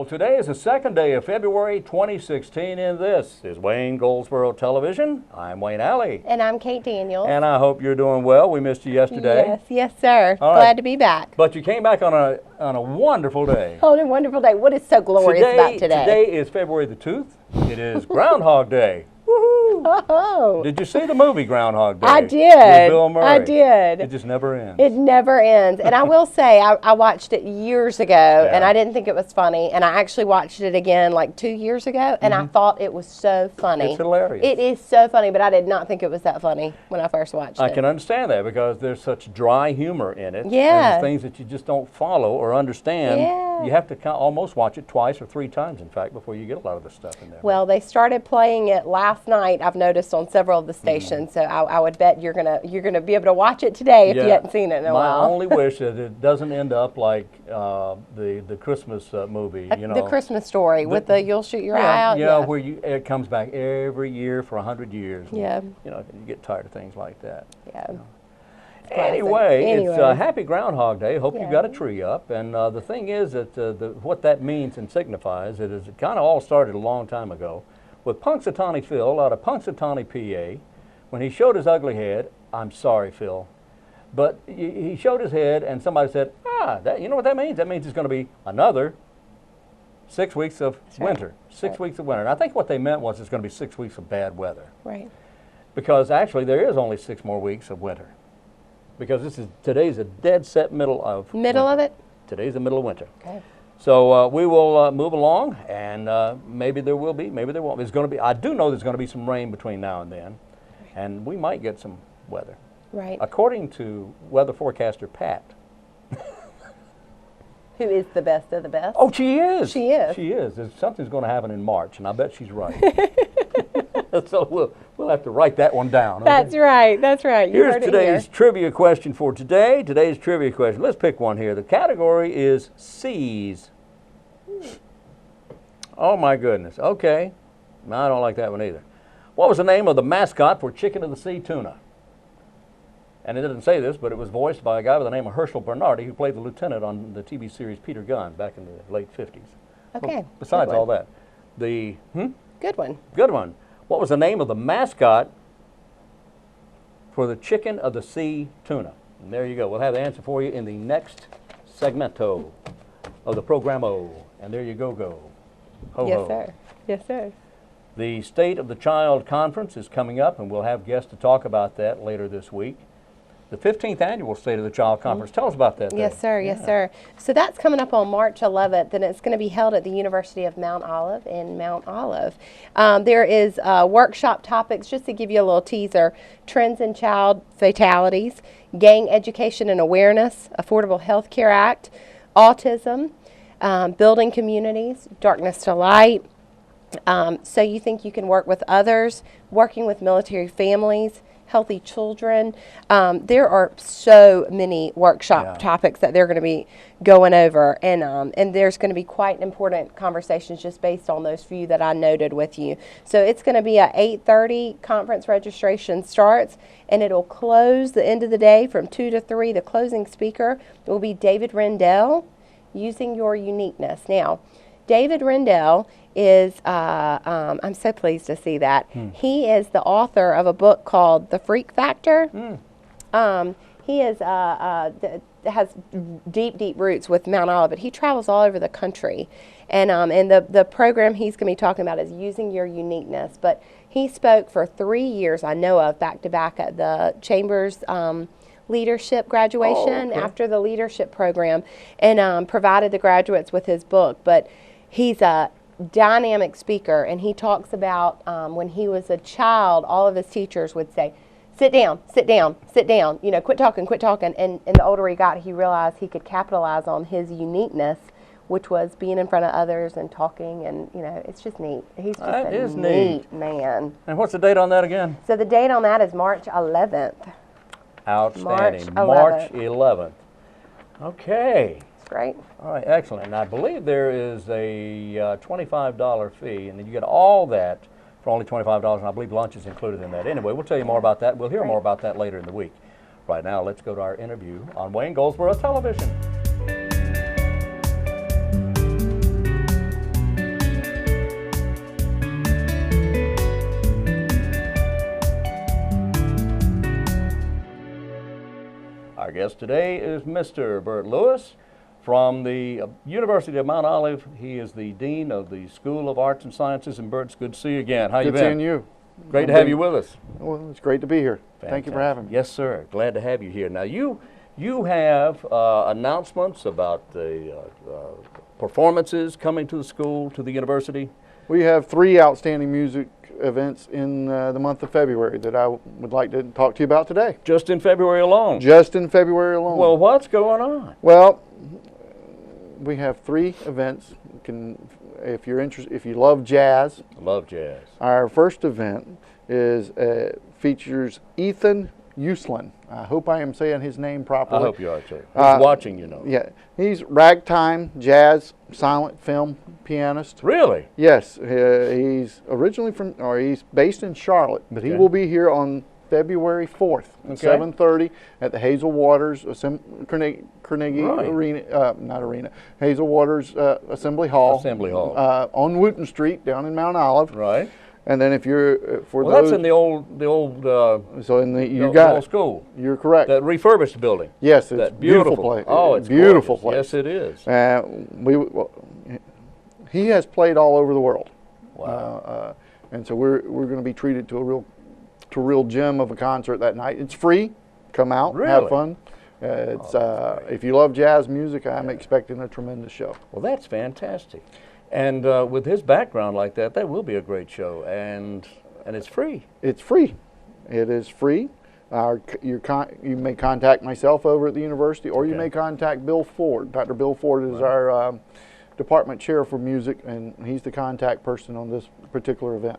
today is the second day of February 2016, and this is Wayne Goldsboro Television. I'm Wayne Alley. And I'm Kate Daniels. And I hope you're doing well. We missed you yesterday. Yes, sir. All Glad right. to be back. But you came back on a wonderful day. Oh, a wonderful day. What is so glorious about today? Today is February the 2th. It is Groundhog Day. Woohoo! Oh. Did you see the movie Groundhog Day? I did. With Bill Murray? I did. It just never ends. It never ends. And I will say, I watched it years ago, and I didn't think it was funny. And I actually watched it again like 2 years ago, and I thought it was so funny. It's hilarious. It is so funny, but I did not think it was that funny when I first watched it. I can understand that because there's such dry humor in it. Yeah. And things that you just don't follow or understand. Yeah. You have to almost watch it twice or three times, in fact, before you get a lot of the stuff in there. Well, they started playing it last night, I've noticed, on several of the stations, so I would bet you're gonna be able to watch it today if you hadn't seen it in a while. My only wish is it doesn't end up like the Christmas movie, you know. The Christmas Story with the you'll shoot your eye out. Yeah, where it comes back every year for 100 years. Yeah. You know, you get tired of things like that. Yeah. You know. Anyway, it's Happy Groundhog Day. Hope Yeah. you've got a tree up. And the thing is that what that means and signifies, it kind of all started a long time ago with Punxsutawney Phil out of Punxsutawney, PA. When he showed his ugly head, I'm sorry, Phil, but he showed his head and somebody said, you know what that means? That means it's going to be another 6 weeks of winter. 6 weeks of winter. And I think what they meant was it's going to be 6 weeks of bad weather. Right. Because actually there is only 6 more weeks of winter. Because today's a dead set middle of it? Today's the middle of winter. Okay. So we will move along, and maybe there will be, maybe there won't. There's going to be. I do know there's going to be some rain between now and then, and we might get some weather. Right. According to weather forecaster Pat. Who is the best of the best? Oh, she is. She is. She is. Something's going to happen in March, and I bet she's right. So we'll have to write that one down. Okay? That's right. That's right. You Here's heard today's it here. trivia question for today. Today's trivia question. Let's pick one here. The category is seas. Oh, my goodness. Okay. No, I don't like that one either. What was the name of the mascot for Chicken of the Sea Tuna? And it didn't say this, but it was voiced by a guy by the name of Herschel Bernardi, who played the lieutenant on the TV series Peter Gunn back in the late 50s. Okay. Well, besides Good all one. that, Good one. good one. What was the name of the mascot for the Chicken of the Sea Tuna? And there you go. We'll have the answer for you in the next segmento of the programo. And there you go. Ho, Yes, ho. sir. Yes, sir. The State of the Child Conference is coming up, and we'll have guests to talk about that later this week. The 15th Annual State of the Child Conference. Tell us about that. Yes, sir. Yes, sir. So that's coming up on March 11th, and it's going to be held at the University of Mount Olive in Mount Olive. There is workshop topics, just to give you a little teaser: trends in child fatalities, gang education and awareness, Affordable Health Care Act, autism, building communities, darkness to light. So you think you can work with others, working with military families, healthy children. There are so many workshop topics that they're going to be going over, and there's going to be quite important conversations just based on those few that I noted with you. So it's going to be at 8:30. Conference registration starts, and it'll close the end of the day from 2 to 3. The closing speaker will be David Rendell, Using Your Uniqueness. Now, David Rendell is, I'm so pleased to see that. He is the author of a book called The Freak Factor. He is, has deep roots with Mount Olive, but he travels all over the country. And the program he's going to be talking about is Using Your Uniqueness. But he spoke for 3 years, I know of, back to back at the Chamber's leadership graduation after the leadership program, and provided the graduates with his book. But he's a dynamic speaker, and he talks about when he was a child, all of his teachers would say, sit down, you know, quit talking. And the older he got, he realized he could capitalize on his uniqueness, which was being in front of others and talking, and, you know, it's just neat. He's just a neat man. And what's the date on that again? So the date on that is March 11th. Outstanding. March 11th. March 11th. Okay. That's great. All right, excellent. And I believe there is a $25 fee, and then you get all that for only $25, and I believe lunch is included in that. Anyway, we'll tell you more about that. We'll hear more about that later in the week. Right now, let's go to our interview on Wayne Goldsboro Television. guest today is Mr. Burt Lewis from the University of Mount Olive. He is the Dean of the School of Arts and Sciences. And Burt, it's good to see you again. How you been? Good seeing you. Great to have you with us. Well, it's great to be here. Thank you for having me. Yes, sir. Glad to have you here. Now, you have announcements about the performances coming to the school, to the university. We have 3 outstanding music events in the month of February that I would like to talk to you about today. Just in February alone. Just in February alone. Well, what's going on? Well, we have 3 events. If you're interested, if you love jazz. Love jazz. Our first event features Ethan Uslan. I hope I am saying his name properly. I hope you are too. He's watching, you know. Yeah, he's ragtime, jazz, silent film pianist. Really? Yes, he's originally he's based in Charlotte, but he will be here on February 4th at 7:30 at the Hazel Waters Carnegie Arena, Hazel Waters Assembly Hall. Assembly Hall. On Wooten Street down in Mount Olive. Right. And then if you're that's in the old so in the old school. You're correct. That refurbished building. Yes, it's that beautiful place. Oh, it's beautiful gorgeous. place. Yes, it is. He has played all over the world. Wow. And so we're going to be treated to a real gem of a concert that night. It's free. Come out, really? Have fun. If you love jazz music, I'm expecting a tremendous show. Well, that's fantastic. And with his background like that, that will be a great show. And it's free. It's free. It is free. You may contact myself over at the university, or you may contact Bill Ford. Dr. Bill Ford is our department chair for music, and he's the contact person on this particular event.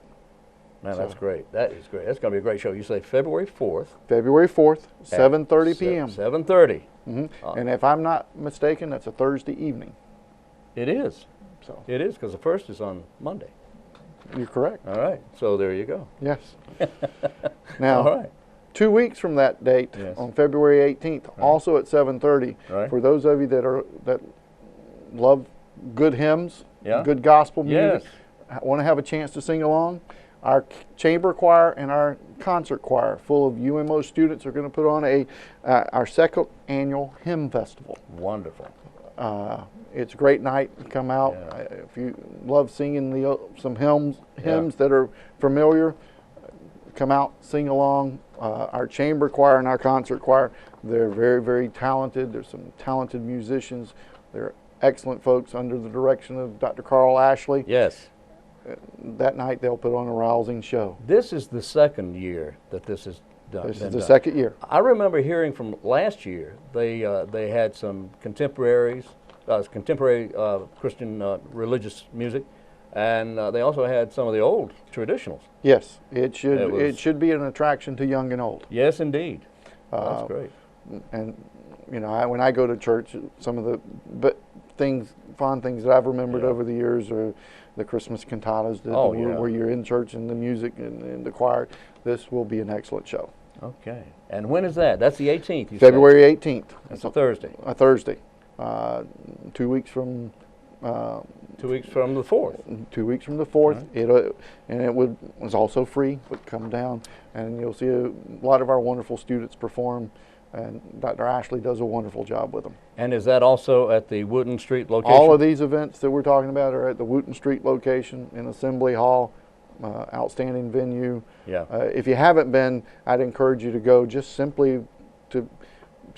Man, that's great. That is great. That's going to be a great show. You say February 4th. February 4th, 7:30 p.m. 7:30. And if I'm not mistaken, that's a Thursday evening. It is. So it is, because the first is on Monday. You're correct. All right. So there you go. Yes. Now, all right. 2 weeks from that date, on February 18th, also at 7:30, for those of you that love good hymns, good gospel music, want to have a chance to sing along, our chamber choir and our concert choir, full of UMO students, are going to put on our second annual hymn festival. Wonderful. It's a great night. Come out. If you love singing some hymns that are familiar, come out, sing along. Our chamber choir and our concert choir, they're very, very talented. There's some talented musicians. They're excellent folks under the direction of Dr. Carl Ashley. Yes. That night they'll put on a rousing show. This is the second year that this is done. This is the second year. I remember hearing from last year they had some contemporary Christian religious music, and they also had some of the old traditionals. Yes, it should be an attraction to young and old. Yes, indeed. That's great. And you know, when I go to church, some of the fond things that I've remembered over the years are the Christmas cantatas where you're in church and the music and the choir. This will be an excellent show. Okay. And when is that? That's the 18th. You February 18th. That's a Thursday. A Thursday. 2 weeks from. 2 weeks from the 4th. 2 weeks from the 4th. It's also free. But come down and you'll see a lot of our wonderful students perform. And Dr. Ashley does a wonderful job with them. And is that also at the Wooten Street location? All of these events that we're talking about are at the Wooten Street location in Assembly Hall. Outstanding venue. Yeah. If you haven't been, I'd encourage you to go, just simply to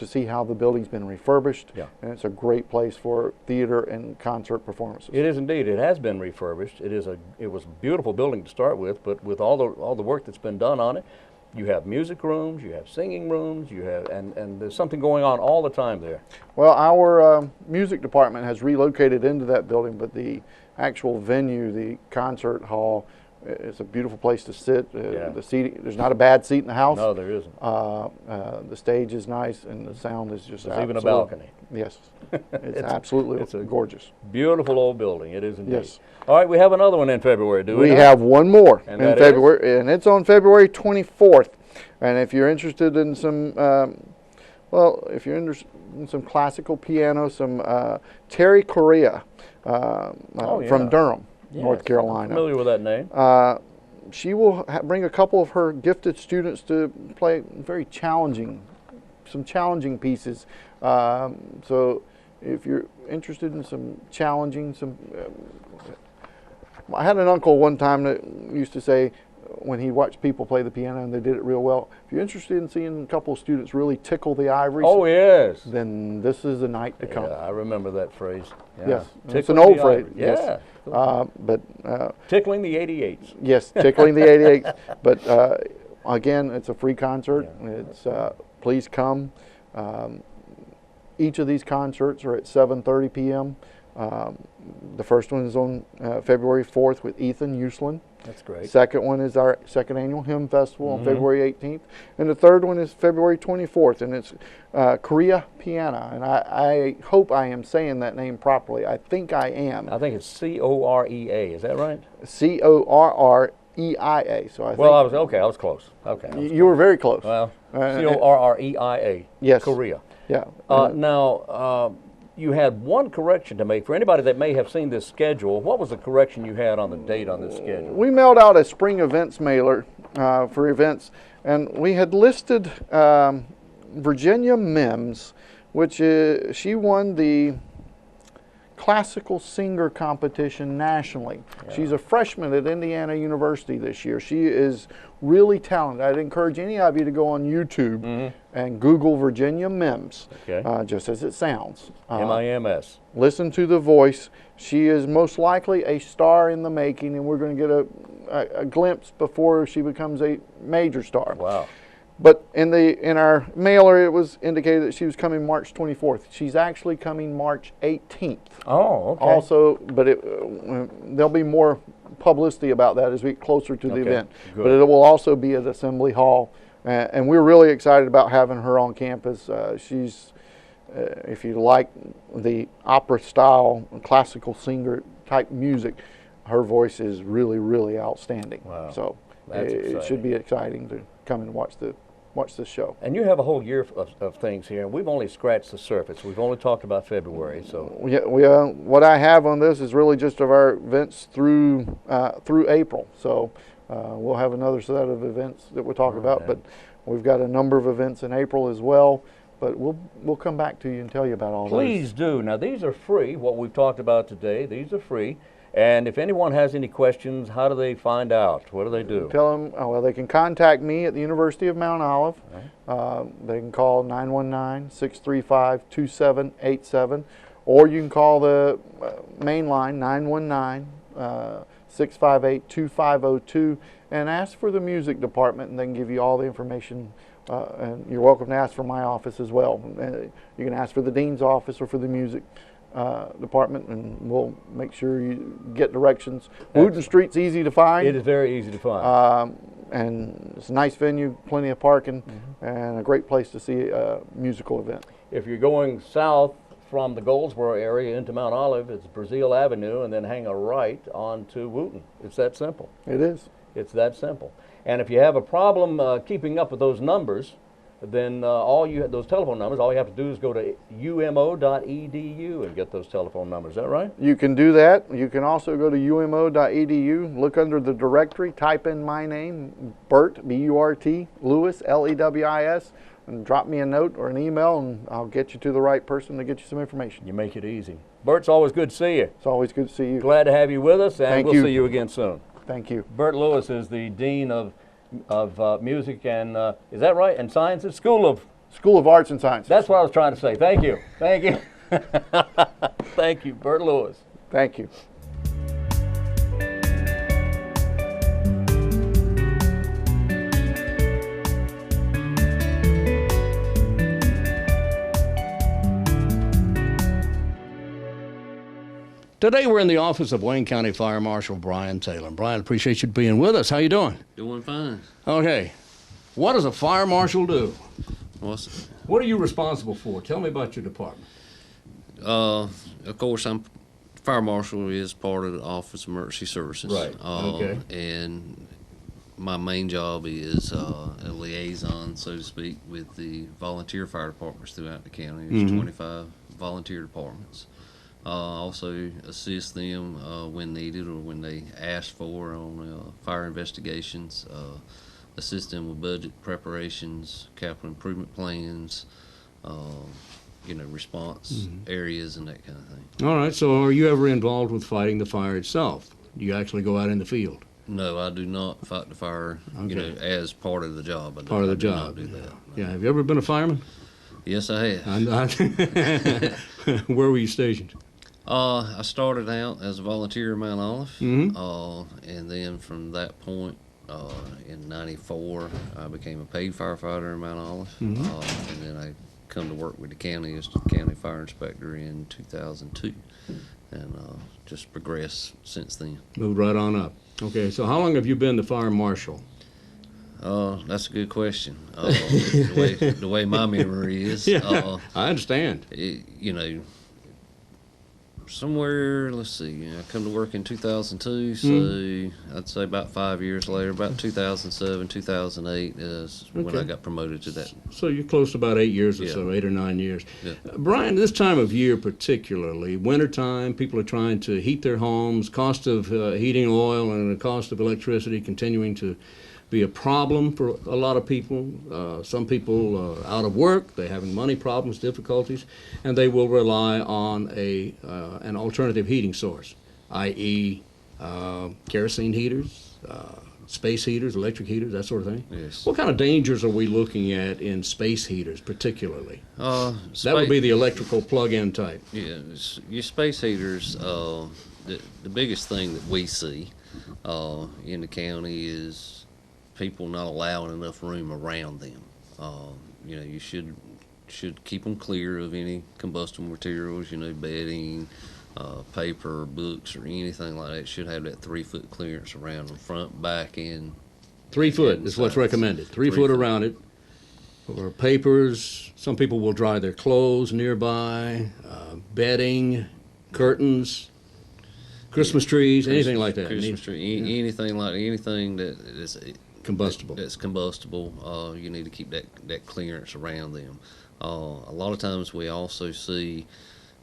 see how the building's been refurbished. Yeah. And it's a great place for theater and concert performances. It is indeed. It has been refurbished. It was a beautiful building to start with, but with all the work that's been done on it, you have music rooms, you have singing rooms, and there's something going on all the time there. Well, our music department has relocated into that building, but the actual venue, the concert hall, it's a beautiful place to sit. The seating, there's not a bad seat in the house. No, there isn't. The stage is nice, and the sound is just There's even a balcony. Yes. It's absolutely gorgeous. Beautiful old building. It is indeed. Yes. All right, we have another one in February, do we? We have one more in February, and it's on February 24th. And if you're interested in some, if you're interested in some classical piano, some Terry Correa from Durham, North Carolina. I'm familiar with that name. She will bring a couple of her gifted students to play very challenging some challenging pieces. So if you're interested in some challenging, I had an uncle one time that used to say, when he watched people play the piano and they did it real well, if you're interested in seeing a couple of students really tickle the ivories, oh yes, then this is the night to come. Yeah, I remember that phrase. Yeah. Yes, Tickling it's an old phrase. ivory. Yes. Yeah. Tickling the 88s. Yes, tickling the 88s. But again, it's a free concert. Yeah. It's please come. Each of these concerts are at 7:30 p.m. The first one is on February 4th with Ethan Uslan. That's great. Second one is our second annual hymn festival on February 18th. And the third one is February 24th, and it's Korea Piana. And I hope I am saying that name properly. I think I am. I think it's C-O-R-E-A. Is that right? C-O-R-R-E-I-A. So I was close. Okay. You were very close. Well, C-O-R-R-E-I-A. Yes. Korea. Yeah. Now, you had one correction to make. For anybody that may have seen this schedule, what was the correction you had on the date on this schedule? We mailed out a spring events mailer for events, and we had listed Virginia Mims, which she won the classical singer competition nationally. Yeah. She's a freshman at Indiana University this year. She is really talented. I'd encourage any of you to go on YouTube and Google Virginia Mims, just as it sounds. M-I-M-S. Listen to the voice. She is most likely a star in the making, and we're going to get a glimpse before she becomes a major star. Wow. But in our mailer, it was indicated that she was coming March 24th. She's actually coming March 18th. Oh, okay. Also, but there'll be more publicity about that as we get closer to the event. Good. But it will also be at Assembly Hall, and we're really excited about having her on campus. She's, if you like the opera-style classical singer type music, her voice is really, really outstanding. Wow. So That's it should be exciting to come and watch this show. And you have a whole year of things here, and we've only scratched the surface. We've only talked about February, so. Yeah, what I have on this is really just of our events through April. So we'll have another set of events that we'll talk about, but we've got a number of events in April as well. But we'll come back to you and tell you about all those. Please do. Now, these are free, what we've talked about today. These are free. And if anyone has any questions, how do they find out? What do they do? Tell them, well, they can contact me at the University of Mount Olive. They can call 919-635-2787, or you can call the main line, 919-658-2502, and ask for the music department, and they can give you all the information. And you're welcome to ask for my office as well. You can ask for the dean's office or for the music department, and we'll make sure you get directions. Wooten Street's easy to find. It is very easy to find. And it's a nice venue, plenty of parking, and a great place to see a musical event. If you're going south from the Goldsboro area into Mount Olive, it's Brazil Avenue, and then hang a right onto Wooten. It's that simple. It is. It's that simple. And if you have a problem keeping up with those numbers, then those telephone numbers, all you have to do is go to umo.edu and get those telephone numbers. Is that right? You can do that. You can also go to umo.edu, look under the directory, type in my name, Burt, B-U-R-T, Lewis, L-E-W-I-S, and drop me a note or an email, and I'll get you to the right person to get you some information. You make it easy. Burt, it's always good to see you. It's always good to see you. Glad to have you with us, and we'll see you again soon. Thank you. Burt Lewis is the Dean of Music and, is that right, and Sciences? School of Arts and Sciences. That's what I was trying to say. Thank you. Thank you. Thank you, Burt Lewis. Thank you. Today we're in the office of Wayne County Fire Marshal Bryan Taylor. Bryan, appreciate you being with us. How you doing? Doing fine. Okay. What does a fire marshal do? What are you responsible for? Tell me about your department. Of course, fire marshal is part of the Office of Emergency Services. Right. Okay. And my main job is a liaison, so to speak, with the volunteer fire departments throughout the county. There's 25 volunteer departments. Also assist them when needed or when they ask for on fire investigations. assist them with budget preparations, capital improvement plans, response areas and that kind of thing. All right, so are you ever involved with fighting the fire itself? Do you actually go out in the field? No, I do not fight the fire, as part of the job. Part of the job. Do that. Yeah, have you ever been a fireman? Yes, I have. Where were you stationed? I started out as a volunteer in Mount Olive, and then from that point, in '94, I became a paid firefighter in Mount Olive, and then I come to work with the county as the county fire inspector in 2002, and just progressed since then. Moved right on up. Okay, so how long have you been the fire marshal? That's a good question. The way my memory is, I understand. Somewhere, let's see, I come to work in 2002, so I'd say about 5 years later, about 2007, 2008 is when I got promoted to that. So you're close to about 8 years or so, 8 or 9 years. Yeah. Brian, this time of year particularly, wintertime, people are trying to heat their homes, cost of heating oil and the cost of electricity continuing to be a problem for a lot of people. Some people out of work, they're having money problems, difficulties, and they will rely on an alternative heating source, i.e. Kerosene heaters, space heaters, electric heaters, that sort of thing. Yes. What kind of dangers are we looking at in space heaters particularly? That would be the electrical plug-in type. Yeah, your space heaters, the biggest thing that we see in the county is people not allowing enough room around them. You should keep them clear of any combustible materials, bedding, paper, books, or anything like that. It should have that 3-foot clearance around them, front, back, and 3 foot is what's recommended. 3 foot around it. Or papers. Some people will dry their clothes nearby. Bedding, curtains, Christmas trees, anything like that. Christmas tree, anything that is combustible. That's combustible. You need to keep that clearance around them. A lot of times we also see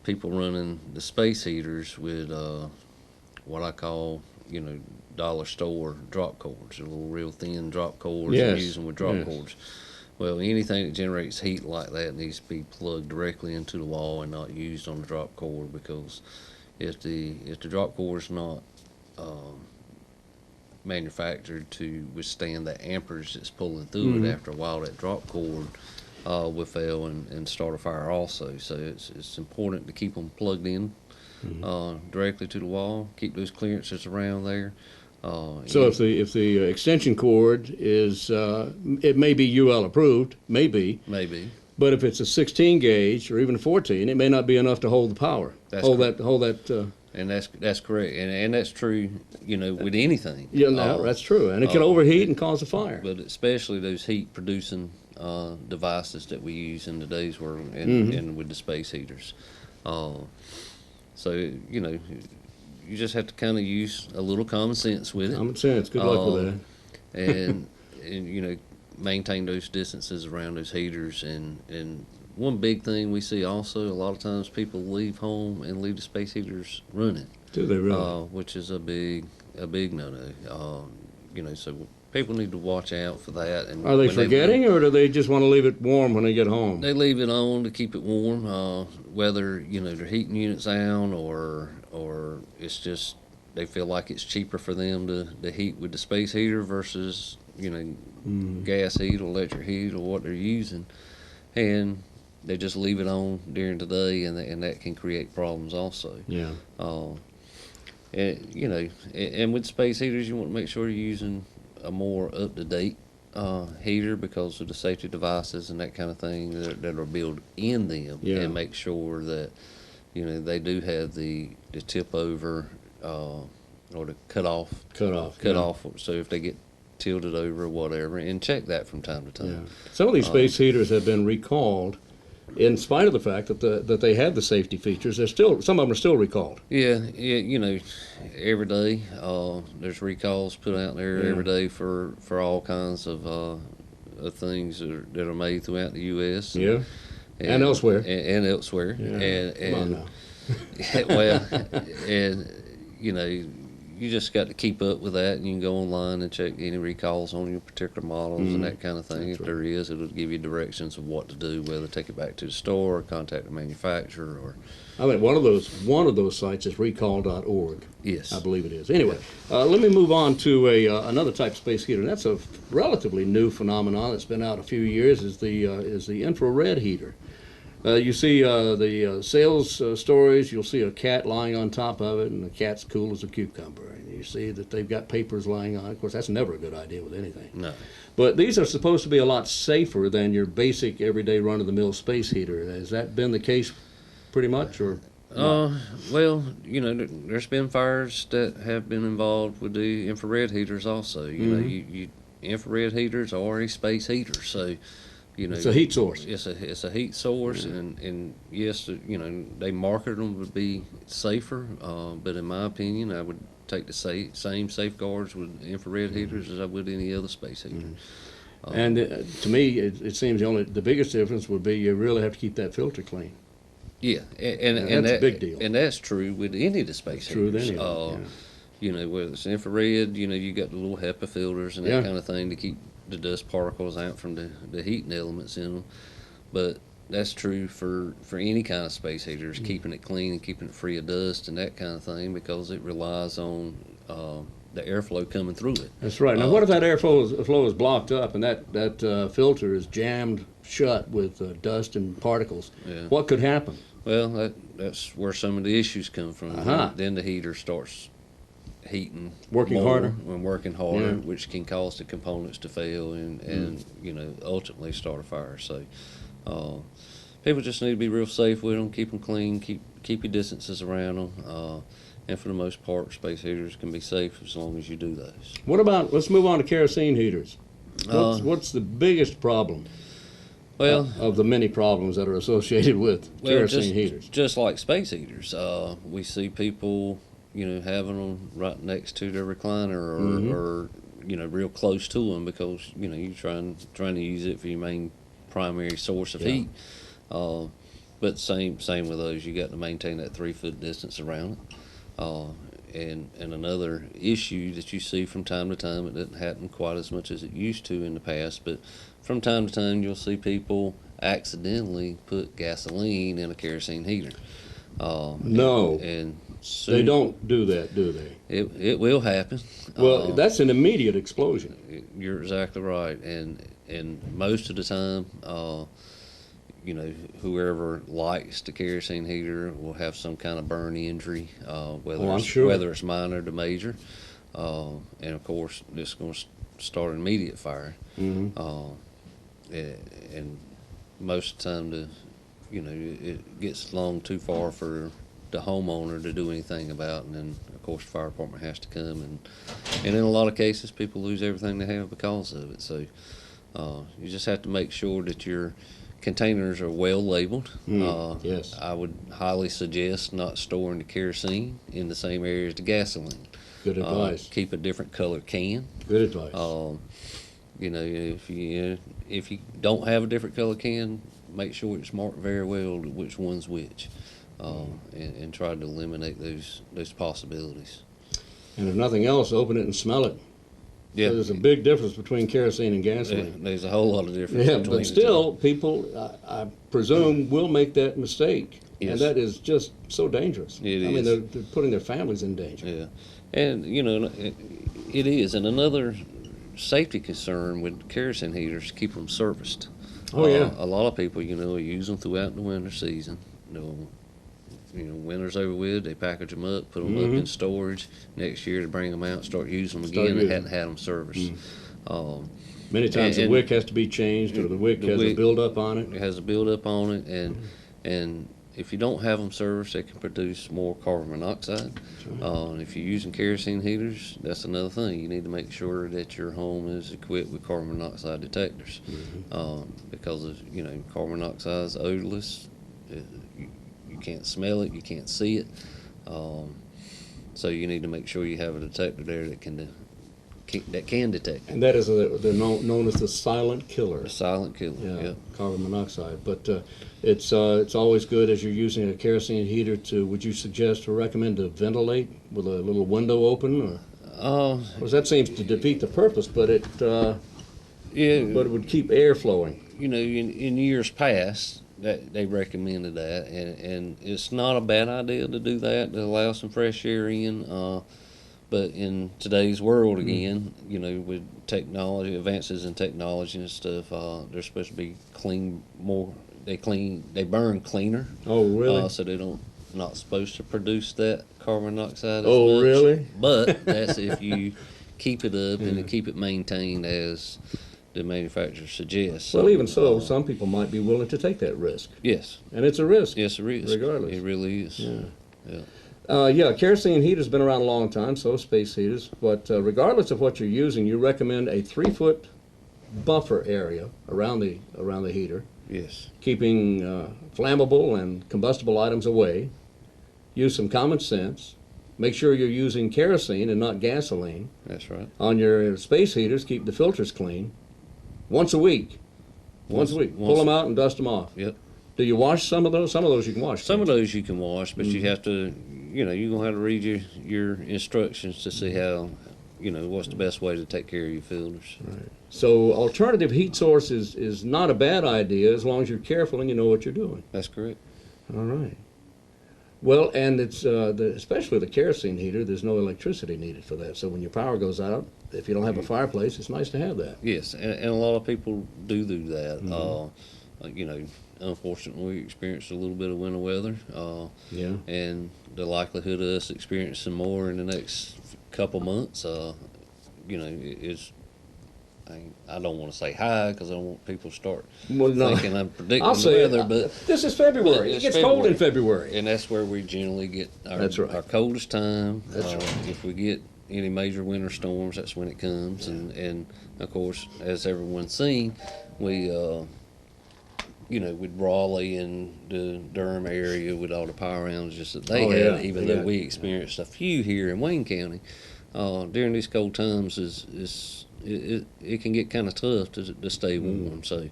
people running the space heaters with what I call, dollar store drop cords, little real thin drop cords. Yes. Using with drop cords. Well, anything that generates heat like that needs to be plugged directly into the wall and not used on the drop cord, because if the drop cord is not manufactured to withstand the amperage that's pulling through it, after a while that drop cord will fail and start a fire also. So it's important to keep them plugged in directly to the wall, keep those clearances around there. So if the extension cord is, it may be UL approved, maybe, but if it's a 16 gauge or even a 14, it may not be enough to hold the power. Hold that. And that's correct, and that's true, with anything. Yeah, no, that's true, and it can overheat and cause a fire. But especially those heat-producing devices that we use in today's world, and with the space heaters. So you just have to kind of use a little common sense with it. Common sense. Good luck with that. and maintain those distances around those heaters. And one big thing we see also, a lot of times people leave home and leave the space heaters running. Do they really? Which is a big no-no. So people need to watch out for that. And are they forgetting, or do they just want to leave it warm when they get home? They leave it on to keep it warm, whether their heating unit's down or it's just they feel like it's cheaper for them to heat with the space heater versus gas heat or electric heat or what they're using, and they just leave it on during the day, and that can create problems also. Yeah. And with space heaters, you want to make sure you're using a more up-to-date heater because of the safety devices and that kind of thing that are built in them, and make sure that they do have the tip over or the cut off. So if they get tilted over or whatever, and check that from time to time. Yeah. Some of these space heaters have been recalled in spite of the fact that they have the safety features. Some of them are still recalled. Yeah, every day there's recalls put out there every day for all kinds of things that are made throughout the U.S. And elsewhere. And elsewhere. Yeah. And well, and you just got to keep up with that, and you can go online and check any recalls on your particular models and that kind of thing. If there is, it'll give you directions of what to do, whether take it back to the store or contact the manufacturer. Or I think one of those sites is recall.org. Yes, I believe it is. Anyway, let me move on to another type of space heater. And that's a relatively new phenomenon that's been out a few years. Is the infrared heater. You see the sales stories, you'll see a cat lying on top of it, and the cat's cool as a cucumber. And you see that they've got papers lying on it. Of course, that's never a good idea with anything. no. But these are supposed to be a lot safer than your basic, everyday, run-of-the-mill space heater. Has that been the case pretty much, or? Well, there's been fires that have been involved with the infrared heaters also. You know, you infrared heaters are a space heater, so It's a heat source. It's a heat source, and yes, they market them to be safer, but in my opinion, I would take the same safeguards with infrared heaters as I would any other space heater. And to me, it seems the biggest difference would be you really have to keep that filter clean. Yeah, and that's a big deal. And that's true with any of the space True with heaters. any of them, Whether it's infrared, you got the little HEPA filters and that kind of thing to keep the dust particles out from the heating elements in them. But that's true for any kind of space heaters, keeping it clean and keeping it free of dust and that kind of thing, because it relies on the airflow coming through it. That's right. Now, what if that airflow is blocked up and that filter is jammed shut with dust and particles? Yeah. What could happen? Well, that's where some of the issues come from. Uh-huh. Then the heater starts heating Working more harder. and working harder, which can cause the components to fail and ultimately start a fire. So people just need to be real safe with them, keep them clean, keep your distances around them, and for the most part, space heaters can be safe as long as you do those. What about, let's move on to kerosene heaters. What's the biggest problem of the many problems that are associated with kerosene heaters? Just like space heaters, we see people having them right next to their recliner or real close to them, because you're trying to use it for your main primary source of heat. But same with those, you got to maintain that 3-foot distance around it. And another issue that you see from time to time, it doesn't happen quite as much as it used to in the past, but from time to time you'll see people accidentally put gasoline in a kerosene heater. No. And they don't do that, do they? It will happen. Well, that's an immediate explosion. You're exactly right, and most of the time, whoever likes the kerosene heater will have some kind of burn injury, whether it's minor to major, and of course this is going to start an immediate fire. And most of the time, it gets along too far for the homeowner to do anything about, and then of course the fire department has to come, and in a lot of cases people lose everything they have because of it. So you just have to make sure that your containers are well labeled. Yes. I would highly suggest not storing the kerosene in the same area as the gasoline. Good advice. Keep a different color can. Good advice. If you don't have a different color can, make sure it's marked very well which one's which, and try to eliminate those possibilities. And if nothing else, open it and smell it. Yeah, so there's a big difference between kerosene and gasoline. There's a whole lot of difference. Yeah, but still, people, I presume, will make that mistake, and that is just so dangerous. It is. I mean, they're putting their families in danger. Yeah, and it is. And another safety concern with kerosene heaters, keep them serviced. Oh yeah. A lot of people, use them throughout the winter season. Winter's over with, they package them up, put them up in storage. Next year, to bring them out, start using them again. They hadn't had them serviced. Many times the wick has to be changed, or the wick has a buildup on it. It has a buildup on it, and if you don't have them serviced, they can produce more carbon monoxide. And if you're using kerosene heaters, that's another thing. You need to make sure that your home is equipped with carbon monoxide detectors, because of carbon monoxide is odorless. You can't smell it, you can't see it, so you need to make sure you have a detector there that can that can detect it. And that is they're known as the silent killer. The silent killer. Yeah, Yeah. carbon monoxide. But it's always good as you're using a kerosene heater would you suggest or recommend to ventilate with a little window open? Because that seems to defeat the purpose, but but it would keep air flowing. You know, in years past, that they recommended that, and it's not a bad idea to do that, to allow some fresh air in. But in today's world, again, you know, with technology, advances in technology and stuff, they're supposed to be they burn cleaner. Oh, really? So they not supposed to produce that carbon dioxide as Oh, much. really? But that's if you keep it up and keep it maintained as the manufacturer suggests. Well, even so, some people might be willing to take that risk. Yes. And it's a risk. Yes, it is. Regardless. It really is. Yeah. Kerosene heater's been around a long time, so space heaters. But regardless of what you're using, you recommend a 3-foot buffer area around the heater, Yes. keeping flammable and combustible items away. Use some common sense. Make sure you're using kerosene and not gasoline. That's right. On your space heaters, keep the filters clean. Once a week. Pull them out and dust them off. Yep. Do you wash some of those? Some of those you can wash. Some of those you can wash, but you have to, you know, you're going to have to read your instructions to see how, you know, what's the best way to take care of your filters. Right. So alternative heat source is not a bad idea as long as you're careful and you know what you're doing. That's correct. All right. Well, and it's especially the kerosene heater, there's no electricity needed for that. So when your power goes out, if you don't have a fireplace, it's nice to have that. Yes, and a lot of people do that. You know, unfortunately, we experienced a little bit of winter weather. And the likelihood of us experiencing more in the next couple months, you know, is, I don't want to say high because I don't want people to start thinking I'm predicting the weather. But this is February. It gets cold in February. And that's where we generally get our coldest time. That's right. If we get any major winter storms, that's when it comes. And of course, as everyone's seen, we, you know, with Raleigh and the Durham area with all the power outages that they had, even though we experienced a few here in Wayne County, during these cold times it can get kind of tough to stay warm. So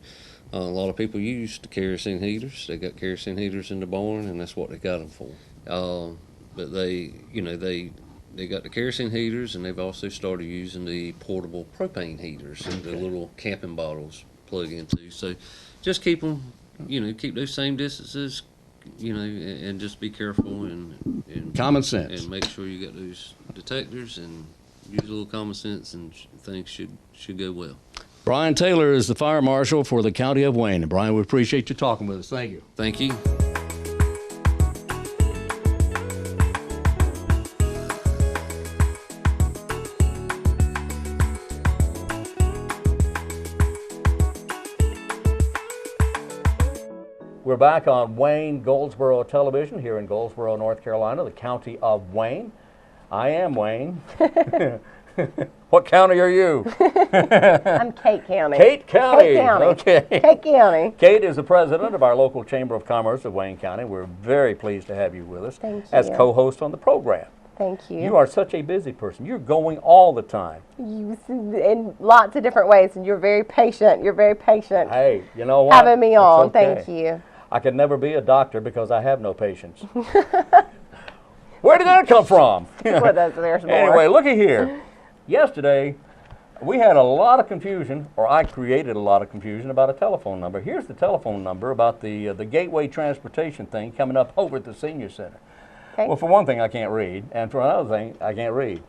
a lot of people use the kerosene heaters. They got kerosene heaters in the barn, and that's what they got them for. But they, you know, they got the kerosene heaters, and they've also started using the portable propane heaters, the little camping bottles plug into. So just keep them, you know, keep those same distances, you know, and just be careful and common sense, and make sure you got those detectors and use a little common sense, and things should go well. Bryan Taylor is the fire marshal for the County of Wayne. And Bryan, we appreciate you talking with us. Thank you. Thank you. We're back on Wayne Goldsboro Television here in Goldsboro, North Carolina, the County of Wayne. I am Wayne. What county are you? I'm Kate County. Kate County. Kate County. Okay. Kate County. Kate is the president of our local Chamber of Commerce of Wayne County. We're very pleased to have you with us as co-host on the program. Thank you. You are such a busy person. You're going all the time. In lots of different ways, and you're very patient. You're very patient. Hey, you know what? Having me on. Okay. Thank you. I could never be a doctor because I have no patience. Where did that come from? With us, there's more. Anyway, looky here. Yesterday, we had a lot of confusion, or I created a lot of confusion about a telephone number. Here's the telephone number about the Gateway Transportation thing coming up over at the Senior Center. Okay. Well, for one thing, I can't read, and for another thing, I can't read.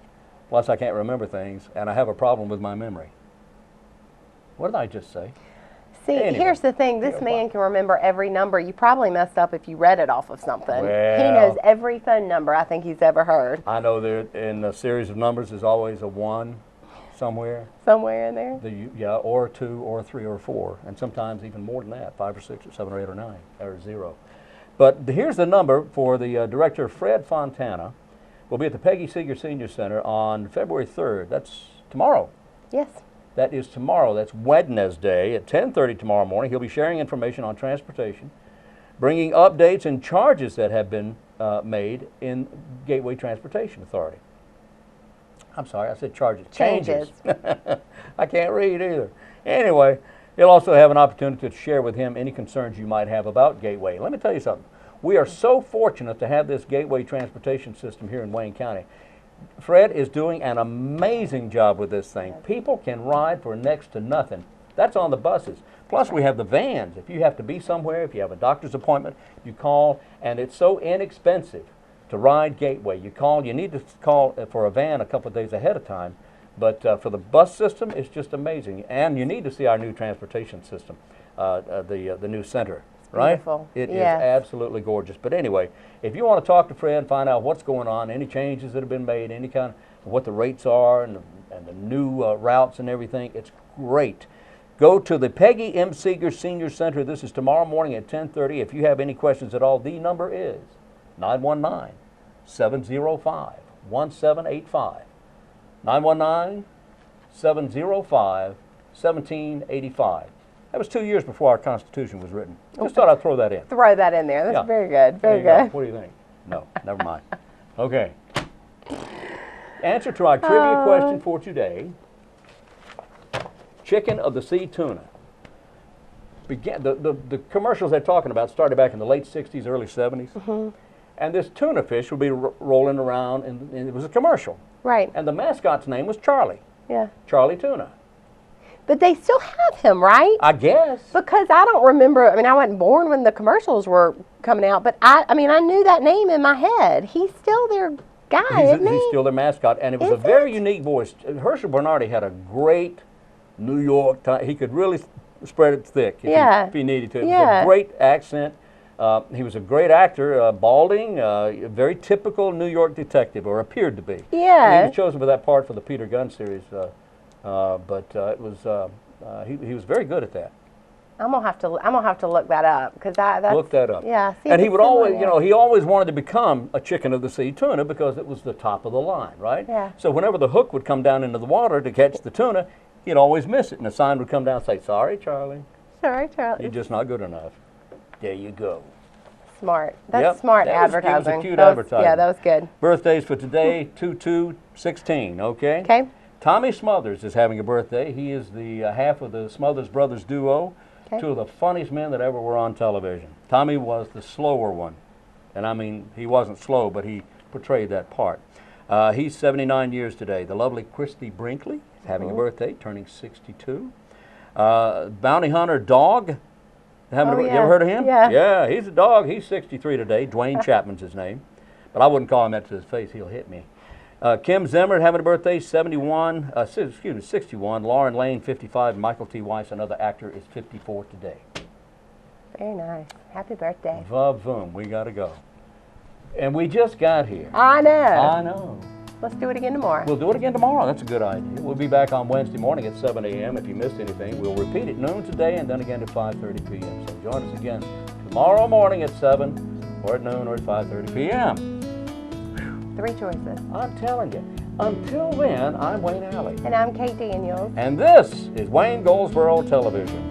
Plus, I can't remember things, and I have a problem with my memory. What did I just say? See, anyway, here's the thing. This man can remember every number. You probably messed up if you read it off of something. Well, he knows every phone number I think he's ever heard. I know that in a series of numbers there's always a 1 somewhere. Somewhere in there? Yeah, or 2, or 3, or 4, and sometimes even more than that, 5 or 6 or 7 or 8 or 9, or 0. But here's the number for the director, Fred Fontana. We'll be at the Peggy Seeger Senior Center on February 3rd. That's tomorrow. Yes. That is tomorrow. That's Wednesday at 10:30 tomorrow morning. He'll be sharing information on transportation, bringing updates and charges that have been made in Gateway Transportation Authority. I'm sorry, I said charges. Changes. I can't read either. Anyway, you'll also have an opportunity to share with him any concerns you might have about Gateway. Let me tell you something. We are so fortunate to have this Gateway transportation system here in Wayne County. Fred is doing an amazing job with this thing. People can ride for next to nothing. That's on the buses. Plus, we have the vans. If you have to be somewhere, if you have a doctor's appointment, you call, and it's so inexpensive to ride Gateway. You need to call for a van a couple of days ahead of time, but for the bus system, it's just amazing. And you need to see our new transportation system, the new center. Right? Beautiful. It is absolutely gorgeous. But anyway, if you want to talk to Fred and find out what's going on, any changes that have been made, any kind of what the rates are and the new routes and everything, it's great. Go to the Peggy M. Seeger Senior Center. This is tomorrow morning at 10:30. If you have any questions at all, the number is 919-705-1785. 919-705-1785. That was 2 years before our Constitution was written. Just thought I'd throw that in. Throw that in there. That's very good. Very good. What do you think? No, never mind. Okay. Answer to our trivia question for today. Chicken of the sea tuna. The commercials they're talking about started back in the late 60s, early 70s. Mm-hmm. And this tuna fish would be rolling around, and it was a commercial. Right. And the mascot's name was Charlie. Yeah. Charlie Tuna. But they still have him, right? I guess. Because I don't remember, I mean, I wasn't born when the commercials were coming out, but I knew that name in my head. He's still their guy, isn't he? He's still their mascot, and it was a very unique voice. Herschel Bernardi had a great New York time. He could really spread it thick if he needed to. It was a great accent. He was a great actor, balding, very typical New York detective, or appeared to be. Yeah. And he was chosen for that part for the Peter Gunn series. But it was he was very good at that. I'm gonna have to look that up because look that up. Yeah, and he would always, he always wanted to become a chicken of the sea tuna because it was the top of the line, right? Yeah. So whenever the hook would come down into the water to catch the tuna, he'd always miss it, and a sign would come down and say, "Sorry, Charlie. Sorry, Charlie. You're just not good enough." There you go. Smart. That's smart advertising. It was a cute advertising. Yeah, that was good. Birthdays for today: 2216. Okay. Okay. Tommy Smothers is having a birthday. He is the half of the Smothers Brothers duo, two of the funniest men that ever were on television. Tommy was the slower one. And I mean, he wasn't slow, but he portrayed that part. He's 79 years today. The lovely Christy Brinkley is having a birthday, turning 62. Bounty Hunter Dog. You ever heard of him? Yeah. Yeah, he's a dog. He's 63 today. Dwayne Chapman's his name. But I wouldn't call him that to his face. He'll hit me. Kim Zimmer having a birthday, 61. Lauren Lane, 55. Michael T. Weiss, another actor, is 54 today. Very nice. Happy birthday. Va-voom, we got to go. And we just got here. I know. I know. Let's do it again tomorrow. We'll do it again tomorrow. That's a good idea. We'll be back on Wednesday morning at 7 a.m. If you missed anything, we'll repeat it noon today and then again at 5:30 p.m. So join us again tomorrow morning at 7 or at noon or at 5:30 p.m. 3 choices. I'm telling you. Until then, I'm Wayne Alley. And I'm Kate Daniels. And this is Wayne Goldsboro Television.